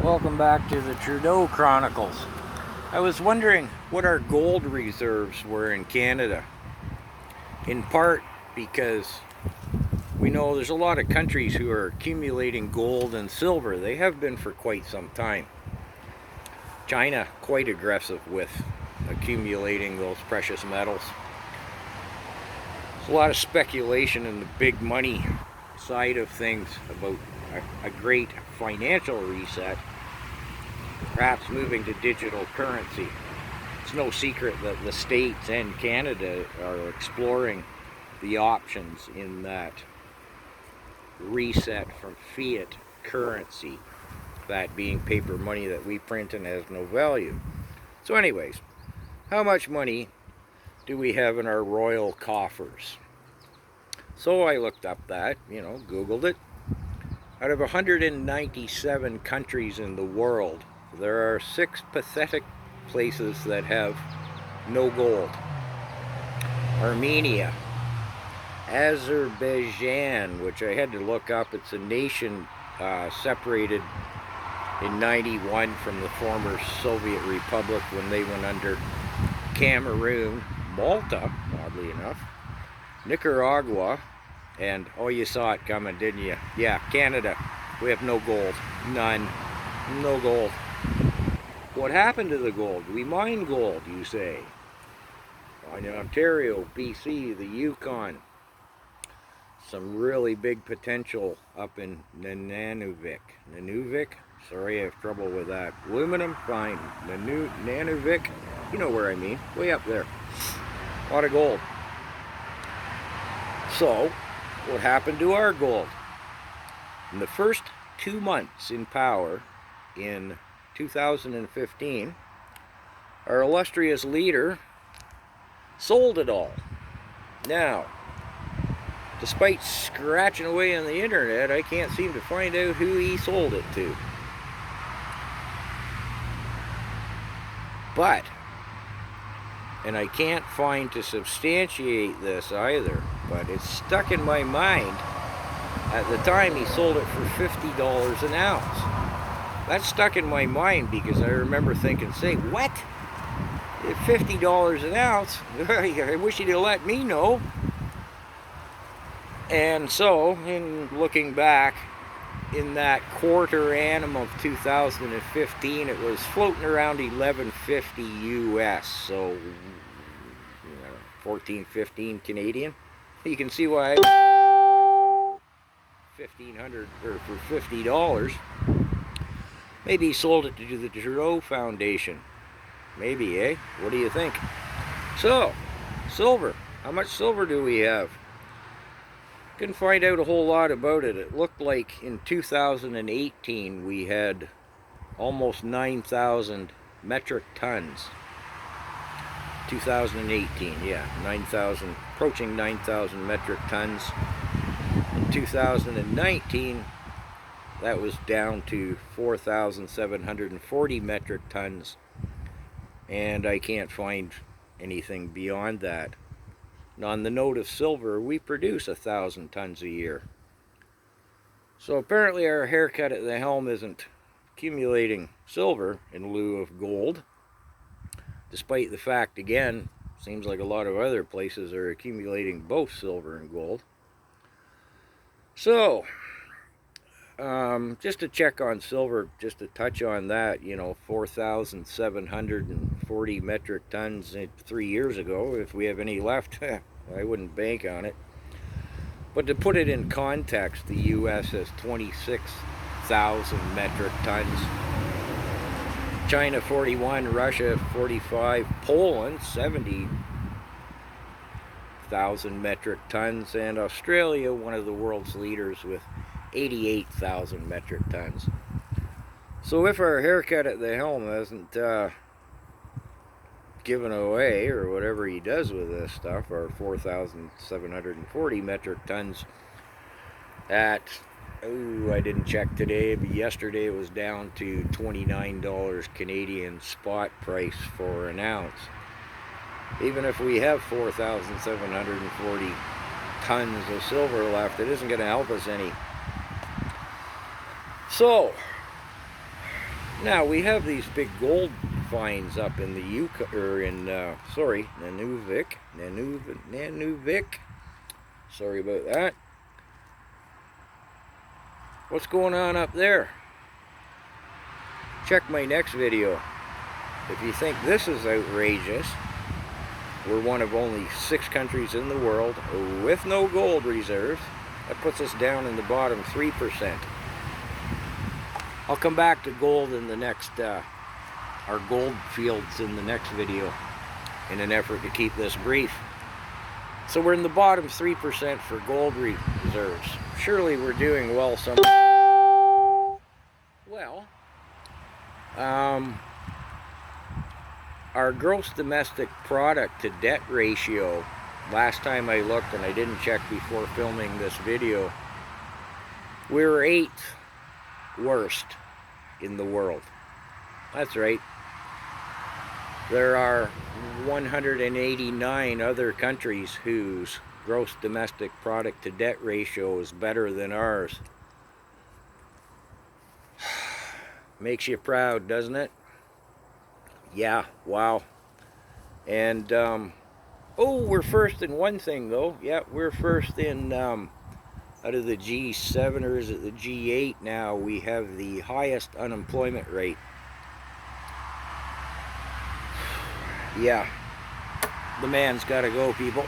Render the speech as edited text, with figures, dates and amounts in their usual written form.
Welcome back to the Trudeau Chronicles. I was wondering what our gold reserves were in Canada. In part because we know there's a lot of countries who are accumulating gold and silver. They have been for quite some time. China, quite aggressive with accumulating those precious metals. There's a lot of speculation in the big money side of things about a great financial reset, perhaps moving to digital currency. It's no secret that the States and Canada are exploring the options in that reset from fiat currency, that being paper money that we print and has no value. So anyways, how much money do we have in our royal coffers? So I looked up that, Googled it. Out of 197 countries in the world, there are 6 pathetic places that have no gold. Armenia, Azerbaijan, which I had to look up. It's a nation separated in '91 from the former Soviet Republic when they went under. Cameroon, Malta, oddly enough, Nicaragua, and oh, you saw it coming, didn't you? Yeah, Canada. We have no gold. None. No gold. What happened to the gold? We mine gold, you say. In Ontario, BC, the Yukon. Some really big potential up in Nunavik. Nunavik? Sorry, I have trouble with that. Aluminum? Fine. Nunavik? You know where I mean. Way up there. A lot of gold. So, what happened to our gold? In the first 2 months in power in 2015, our illustrious leader sold it all. Now, despite scratching away on the internet, I can't seem to find out who he sold it to. But, and I can't find to substantiate this either, but it's stuck in my mind. At the time, he sold it for $50 an ounce. That stuck in my mind because I remember thinking, say, what? $50 an ounce? I wish he'd have let me know. And so, in looking back, in that quarter annum of 2015, it was floating around $11.50 US, so 14-15 Canadian. You can see why I $1,500 or for $50. Maybe he sold it to the Trudeau Foundation. Maybe, eh? What do you think? So, silver. How much silver do we have? Couldn't find out a whole lot about it. It looked like in 2018 we had almost 9,000 metric tons. 2018, yeah, 9,000, approaching 9,000 metric tons. In 2019, that was down to 4,740 metric tons, and I can't find anything beyond that. And on the note of silver, we produce 1,000 tons a year. So apparently our haircut at the helm isn't accumulating silver in lieu of gold, despite the fact, again, seems like a lot of other places are accumulating both silver and gold. So, just to check on silver, just to touch on that, 4,740 metric tons 3 years ago. If we have any left, I wouldn't bank on it. But to put it in context, the U.S. has 26,000 metric tons. China 41, Russia 45, Poland 70,000 metric tons, and Australia, one of the world's leaders, with 88,000 metric tons. So if our haircut at the helm hasn't given away, or whatever he does with this stuff, our 4,740 metric tons at, I didn't check today, but yesterday it was down to $29 Canadian spot price for an ounce. Even if we have 4,740 tons of silver left, it isn't going to help us any. So, Now we have these big gold finds up in the Yukon, or in Nunavik. Sorry about that. What's going on up there? Check my next video. If you think this is outrageous, we're one of only 6 countries in the world with no gold reserves. That puts us down in the bottom 3%. I'll come back to gold in the next, our gold fields in the next video, in an effort to keep this brief. So we're in the bottom 3% for gold reserves. Surely we're doing well somewhere. Well, our gross domestic product to debt ratio, last time I looked, and I didn't check before filming this video, we're 8th worst in the world. That's right. There are 189 other countries whose gross domestic product to debt ratio is better than ours. Makes you proud, doesn't it? Yeah, wow. And oh, we're first in one thing though. Yeah, we're first in out of the G7, or is it the G8 now? We have the highest unemployment rate. Yeah, the man's got to go, people.